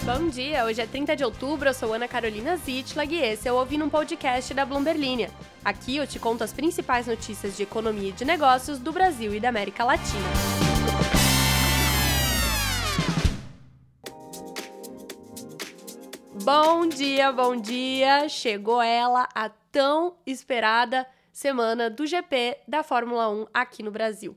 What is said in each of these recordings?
Bom dia, hoje é 30 de outubro, eu sou Ana Carolina Zitlag e esse é o Ouvindo um Podcast da Bloomberg Linha. Aqui eu te conto as principais notícias de economia e de negócios do Brasil e da América Latina. Bom dia! Chegou ela, a tão esperada semana do GP da Fórmula 1 aqui no Brasil.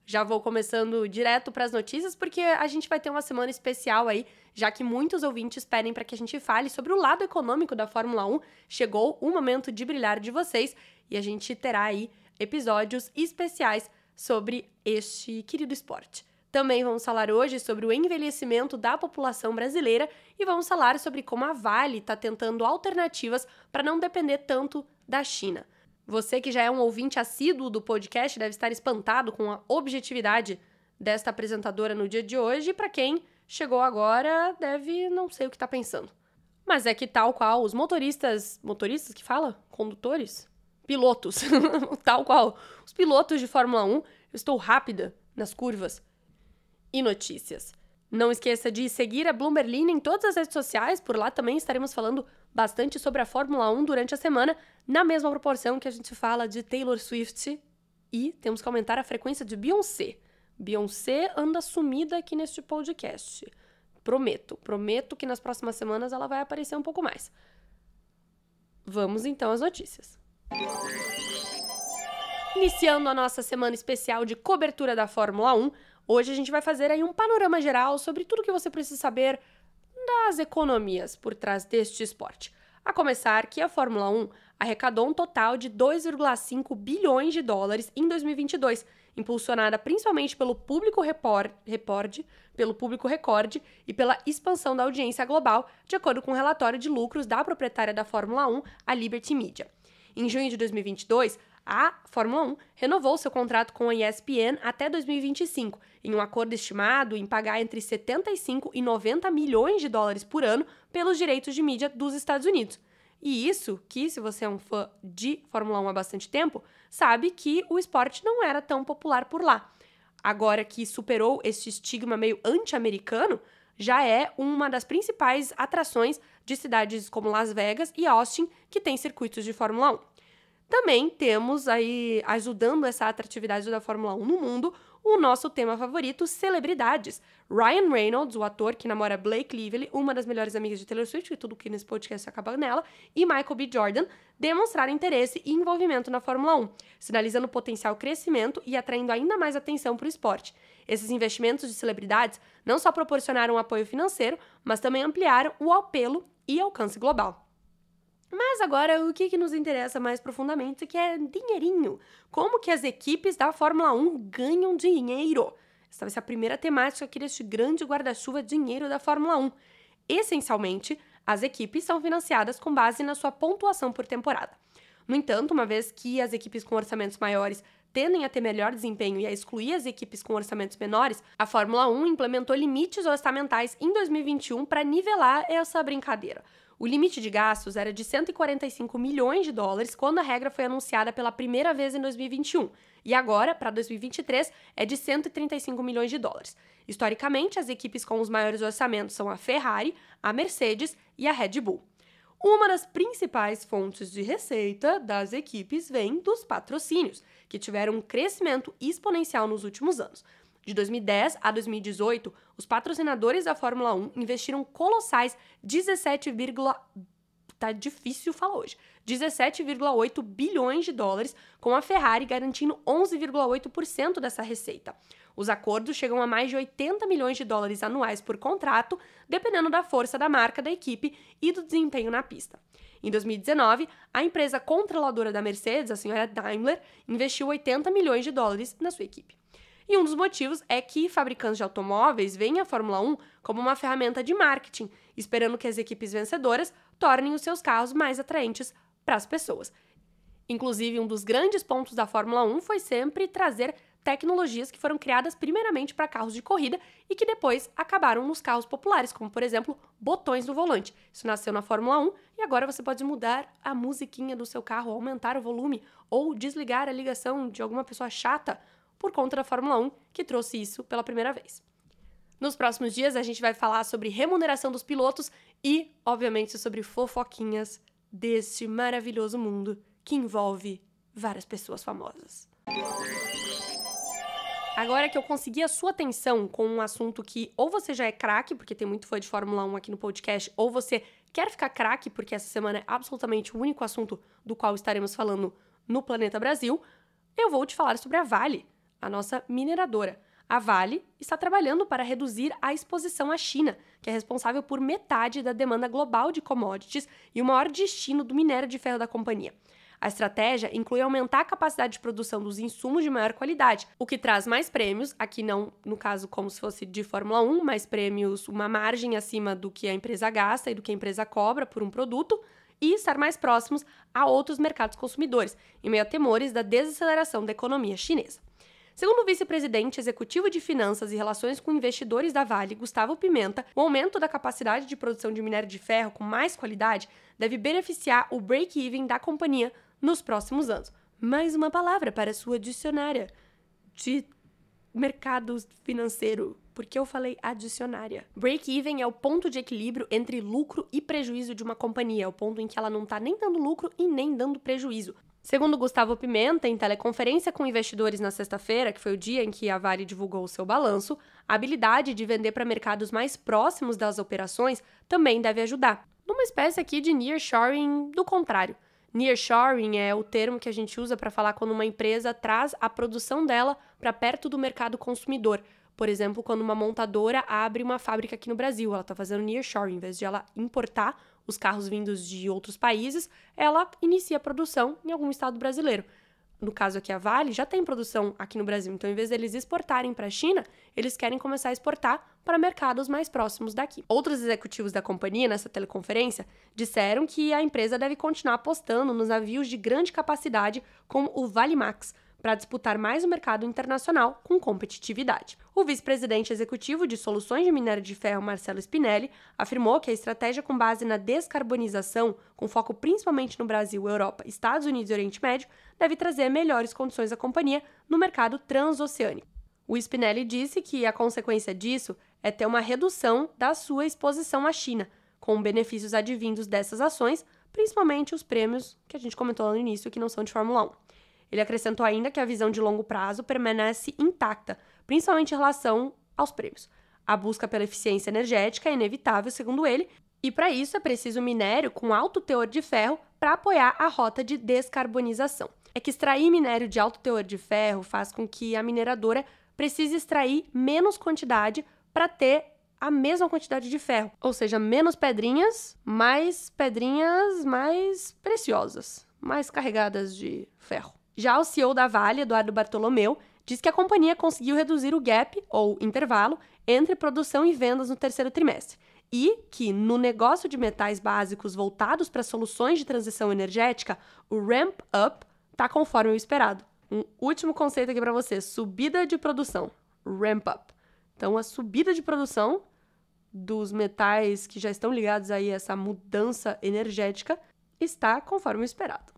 Já vou começando direto para as notícias, porque a gente vai ter uma semana especial aí, já que muitos ouvintes pedem para que a gente fale sobre o lado econômico da Fórmula 1. Chegou o momento de brilhar de vocês e a gente terá aí episódios especiais sobre este querido esporte. Também vamos falar hoje sobre o envelhecimento da população brasileira e vamos falar sobre como a Vale está tentando alternativas para não depender tanto da China. Você que já é um ouvinte assíduo do podcast deve estar espantado com a objetividade desta apresentadora no dia de hoje, e para quem chegou agora deve não sei o que está pensando. Mas é que tal qual os motoristas que fala? Condutores? Pilotos. Tal qual os pilotos de Fórmula 1, eu estou rápida nas curvas. E notícias. Não esqueça de seguir a Bloomberg Linha em todas as redes sociais, por lá também estaremos falando bastante sobre a Fórmula 1 durante a semana, na mesma proporção que a gente fala de Taylor Swift, e temos que aumentar a frequência de Beyoncé. Beyoncé anda sumida aqui neste podcast. Prometo que nas próximas semanas ela vai aparecer um pouco mais. Vamos então às notícias. Iniciando a nossa semana especial de cobertura da Fórmula 1, hoje a gente vai fazer aí um panorama geral sobre tudo que você precisa saber das economias por trás deste esporte. A começar que a Fórmula 1 arrecadou um total de 2,5 bilhões de dólares em 2022, impulsionada principalmente pelo público recorde e pela expansão da audiência global, de acordo com o relatório de lucros da proprietária da Fórmula 1, a Liberty Media. Em junho de 2022, a Fórmula 1 renovou seu contrato com a ESPN até 2025, em um acordo estimado em pagar entre 75 e 90 milhões de dólares por ano pelos direitos de mídia dos Estados Unidos. E isso que, se você é um fã de Fórmula 1 há bastante tempo, sabe que o esporte não era tão popular por lá. Agora que superou esse estigma meio anti-americano, já é uma das principais atrações de cidades como Las Vegas e Austin, que tem circuitos de Fórmula 1. Também temos aí, ajudando essa atratividade da Fórmula 1 no mundo, o nosso tema favorito, celebridades. Ryan Reynolds, o ator que namora Blake Lively, uma das melhores amigas de Taylor Swift, e tudo que nesse podcast acaba nela, e Michael B. Jordan, demonstraram interesse e envolvimento na Fórmula 1, sinalizando potencial crescimento e atraindo ainda mais atenção para o esporte. Esses investimentos de celebridades não só proporcionaram apoio financeiro, mas também ampliaram o apelo e alcance global. Mas agora o que nos interessa mais profundamente, que é dinheirinho. Como que as equipes da Fórmula 1 ganham dinheiro? Essa vai ser a primeira temática aqui deste grande guarda-chuva dinheiro da Fórmula 1. Essencialmente, as equipes são financiadas com base na sua pontuação por temporada. No entanto, uma vez que as equipes com orçamentos maiores tendem a ter melhor desempenho e a excluir as equipes com orçamentos menores, a Fórmula 1 implementou limites orçamentais em 2021 para nivelar essa brincadeira. O limite de gastos era de 145 milhões de dólares quando a regra foi anunciada pela primeira vez em 2021, e agora, para 2023, é de 135 milhões de dólares. Historicamente, as equipes com os maiores orçamentos são a Ferrari, a Mercedes e a Red Bull. Uma das principais fontes de receita das equipes vem dos patrocínios, que tiveram um crescimento exponencial nos últimos anos. De 2010 a 2018, os patrocinadores da Fórmula 1 investiram colossais 17,8 bilhões de dólares, com a Ferrari garantindo 11,8% dessa receita. Os acordos chegam a mais de 80 milhões de dólares anuais por contrato, dependendo da força da marca da equipe e do desempenho na pista. Em 2019, a empresa controladora da Mercedes, a senhora Daimler, investiu 80 milhões de dólares na sua equipe. E um dos motivos é que fabricantes de automóveis veem a Fórmula 1 como uma ferramenta de marketing, esperando que as equipes vencedoras tornem os seus carros mais atraentes para as pessoas. Inclusive, um dos grandes pontos da Fórmula 1 foi sempre trazer tecnologias que foram criadas primeiramente para carros de corrida e que depois acabaram nos carros populares, como, por exemplo, botões no volante. Isso nasceu na Fórmula 1 e agora você pode mudar a musiquinha do seu carro, aumentar o volume ou desligar a ligação de alguma pessoa chata por conta da Fórmula 1, que trouxe isso pela primeira vez. Nos próximos dias, a gente vai falar sobre remuneração dos pilotos e, obviamente, sobre fofoquinhas deste maravilhoso mundo que envolve várias pessoas famosas. Agora que eu consegui a sua atenção com um assunto que ou você já é craque, porque tem muito fã de Fórmula 1 aqui no podcast, ou você quer ficar craque, porque essa semana é absolutamente o único assunto do qual estaremos falando no Planeta Brasil, eu vou te falar sobre a Vale, a nossa mineradora. A Vale está trabalhando para reduzir a exposição à China, que é responsável por metade da demanda global de commodities e o maior destino do minério de ferro da companhia. A estratégia inclui aumentar a capacidade de produção dos insumos de maior qualidade, o que traz mais prêmios, aqui não, no caso, como se fosse de Fórmula 1, mais prêmios, uma margem acima do que a empresa gasta e do que a empresa cobra por um produto, e estar mais próximos a outros mercados consumidores, em meio a temores da desaceleração da economia chinesa. Segundo o vice-presidente executivo de Finanças e Relações com Investidores da Vale, Gustavo Pimenta, o aumento da capacidade de produção de minério de ferro com mais qualidade deve beneficiar o break-even da companhia nos próximos anos. Mais uma palavra para sua dicionária de mercado financeiro, porque eu falei adicionária. Break-even é o ponto de equilíbrio entre lucro e prejuízo de uma companhia, é o ponto em que ela não está nem dando lucro e nem dando prejuízo. Segundo Gustavo Pimenta, em teleconferência com investidores na sexta-feira, que foi o dia em que a Vale divulgou o seu balanço, a habilidade de vender para mercados mais próximos das operações também deve ajudar. Numa espécie aqui de nearshoring do contrário. Nearshoring é o termo que a gente usa para falar quando uma empresa traz a produção dela para perto do mercado consumidor. Por exemplo, quando uma montadora abre uma fábrica aqui no Brasil, ela está fazendo nearshoring, em vez de ela importar os carros vindos de outros países, ela inicia a produção em algum estado brasileiro. No caso aqui, a Vale já tem produção aqui no Brasil, então, em vez deles exportarem para a China, eles querem começar a exportar para mercados mais próximos daqui. Outros executivos da companhia, nessa teleconferência, disseram que a empresa deve continuar apostando nos navios de grande capacidade, como o Valimax, para disputar mais o mercado internacional com competitividade. O vice-presidente executivo de Soluções de Minério de Ferro, Marcelo Spinelli, afirmou que a estratégia com base na descarbonização, com foco principalmente no Brasil, Europa, Estados Unidos e Oriente Médio, deve trazer melhores condições à companhia no mercado transoceânico. O Spinelli disse que a consequência disso é ter uma redução da sua exposição à China, com benefícios advindos dessas ações, principalmente os prêmios que a gente comentou lá no início, que não são de Fórmula 1. Ele acrescentou ainda que a visão de longo prazo permanece intacta, principalmente em relação aos prêmios. A busca pela eficiência energética é inevitável, segundo ele, e para isso é preciso minério com alto teor de ferro para apoiar a rota de descarbonização. É que extrair minério de alto teor de ferro faz com que a mineradora precise extrair menos quantidade para ter a mesma quantidade de ferro, ou seja, menos pedrinhas mais preciosas, mais carregadas de ferro. Já o CEO da Vale, Eduardo Bartolomeu, diz que a companhia conseguiu reduzir o gap, ou intervalo, entre produção e vendas no terceiro trimestre e que, no negócio de metais básicos voltados para soluções de transição energética, o ramp-up está conforme o esperado. Um último conceito aqui para você, subida de produção, ramp-up. Então, a subida de produção dos metais que já estão ligados aí a essa mudança energética está conforme o esperado.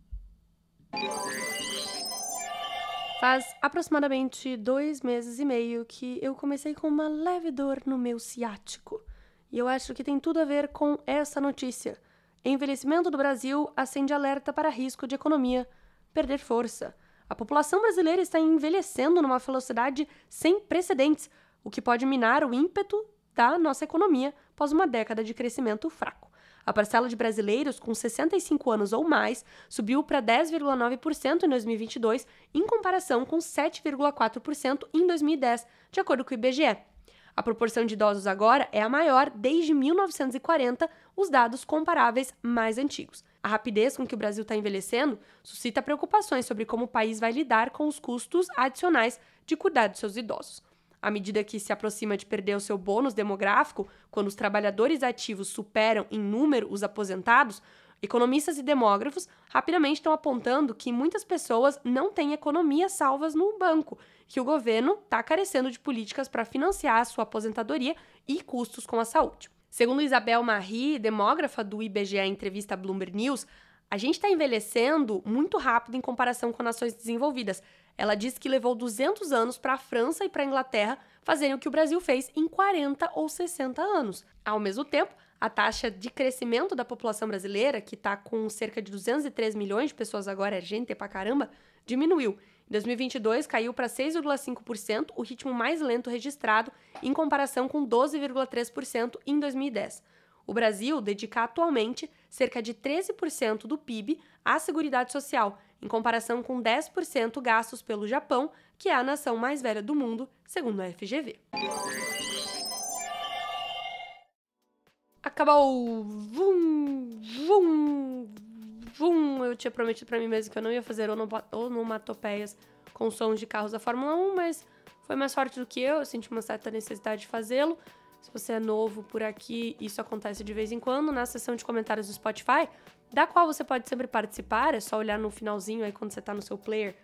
Faz aproximadamente 2 meses e meio que eu comecei com uma leve dor no meu ciático. E eu acho que tem tudo a ver com essa notícia. Envelhecimento do Brasil acende alerta para risco de economia perder força. A população brasileira está envelhecendo numa velocidade sem precedentes, o que pode minar o ímpeto da nossa economia após uma década de crescimento fraco. A parcela de brasileiros com 65 anos ou mais subiu para 10,9% em 2022, em comparação com 7,4% em 2010, de acordo com o IBGE. A proporção de idosos agora é a maior desde 1940, os dados comparáveis mais antigos. A rapidez com que o Brasil está envelhecendo suscita preocupações sobre como o país vai lidar com os custos adicionais de cuidar dos seus idosos. À medida que se aproxima de perder o seu bônus demográfico, quando os trabalhadores ativos superam em número os aposentados, economistas e demógrafos rapidamente estão apontando que muitas pessoas não têm economias salvas no banco, que o governo está carecendo de políticas para financiar a sua aposentadoria e custos com a saúde. Segundo Isabel Marri, demógrafa do IBGE em entrevista à Bloomberg News, a gente está envelhecendo muito rápido em comparação com nações desenvolvidas. Ela disse que levou 200 anos para a França e para a Inglaterra fazerem o que o Brasil fez em 40 ou 60 anos. Ao mesmo tempo, a taxa de crescimento da população brasileira, que está com cerca de 203 milhões de pessoas agora, é gente pra caramba, diminuiu. Em 2022, caiu para 6,5%, o ritmo mais lento registrado, em comparação com 12,3% em 2010. O Brasil dedica atualmente cerca de 13% do PIB à Seguridade Social, em comparação com 10% gastos pelo Japão, que é a nação mais velha do mundo, segundo a FGV. Acabou! Vum, vum, vum. Eu tinha prometido pra mim mesmo que eu não ia fazer onomatopeias com sons de carros da Fórmula 1, mas foi mais forte do que eu senti uma certa necessidade de fazê-lo. Se você é novo por aqui, isso acontece de vez em quando na seção de comentários do Spotify, da qual você pode sempre participar, é só olhar no finalzinho aí quando você tá no seu player,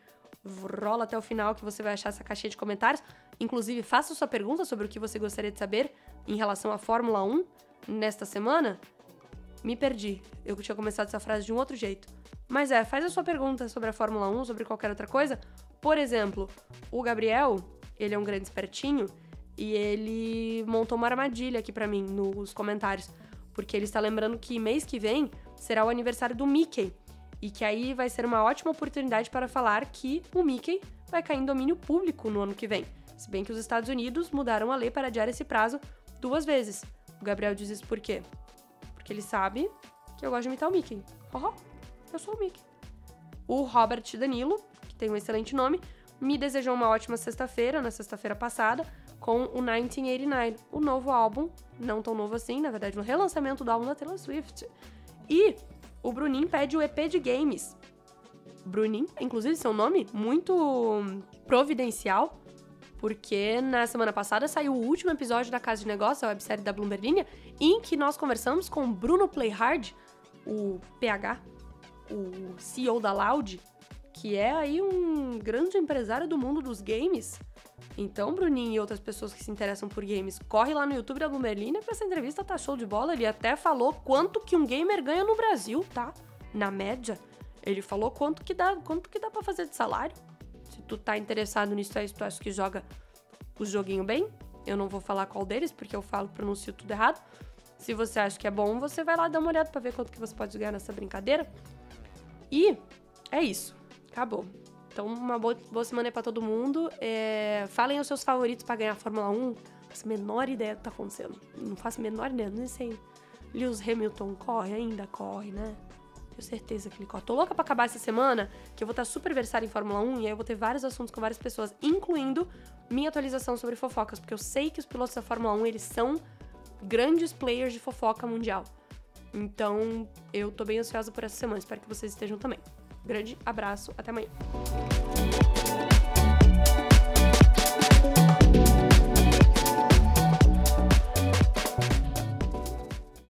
rola até o final que você vai achar essa caixinha de comentários. Inclusive, faça sua pergunta sobre o que você gostaria de saber em relação à Fórmula 1 nesta semana. Me perdi, eu tinha começado essa frase de um outro jeito. Mas faz a sua pergunta sobre a Fórmula 1, sobre qualquer outra coisa. Por exemplo, o Gabriel, ele é um grande espertinho, e ele montou uma armadilha aqui pra mim nos comentários, porque ele está lembrando que mês que vem será o aniversário do Mickey, e que aí vai ser uma ótima oportunidade para falar que o Mickey vai cair em domínio público no ano que vem, se bem que os Estados Unidos mudaram a lei para adiar esse prazo 2 vezes. O Gabriel diz isso por quê? Porque ele sabe que eu gosto de imitar o Mickey. Eu sou o Mickey. O Robert Danilo, que tem um excelente nome, me desejou uma ótima sexta-feira, na sexta-feira passada, com o 1989, o novo álbum, não tão novo assim, na verdade, um relançamento do álbum da Taylor Swift. E o Bruninho pede o EP de games. Bruninho, inclusive, seu nome, muito providencial, porque na semana passada saiu o último episódio da Casa de Negócios, a websérie da Bloomberg Linha, em que nós conversamos com Bruno Playhard, o PH, o CEO da Loud, que é aí um grande empresário do mundo dos games. Então, Bruninho e outras pessoas que se interessam por games, corre lá no YouTube da Bloomberg Linha, que essa entrevista tá show de bola. Ele até falou quanto que um gamer ganha no Brasil, tá? Na média. Ele falou quanto que dá pra fazer de salário. Se tu tá interessado nisso aí, se tu acha que joga o joguinho bem, eu não vou falar qual deles, porque eu pronuncio tudo errado. Se você acha que é bom, você vai lá dar uma olhada pra ver quanto que você pode ganhar nessa brincadeira. E é isso. Acabou. Então, uma boa semana aí pra todo mundo. Falem os seus favoritos pra ganhar a Fórmula 1. Não faço a menor ideia do que tá acontecendo. Não faço a menor ideia. Nem sei. Lewis Hamilton corre? Ainda corre, né? Tenho certeza que ele corre. Tô louca pra acabar essa semana, que eu vou estar super versada em Fórmula 1. E aí eu vou ter vários assuntos com várias pessoas, incluindo minha atualização sobre fofocas. Porque eu sei que os pilotos da Fórmula 1, eles são grandes players de fofoca mundial. Então, eu tô bem ansiosa por essa semana. Espero que vocês estejam também. Grande abraço, até amanhã.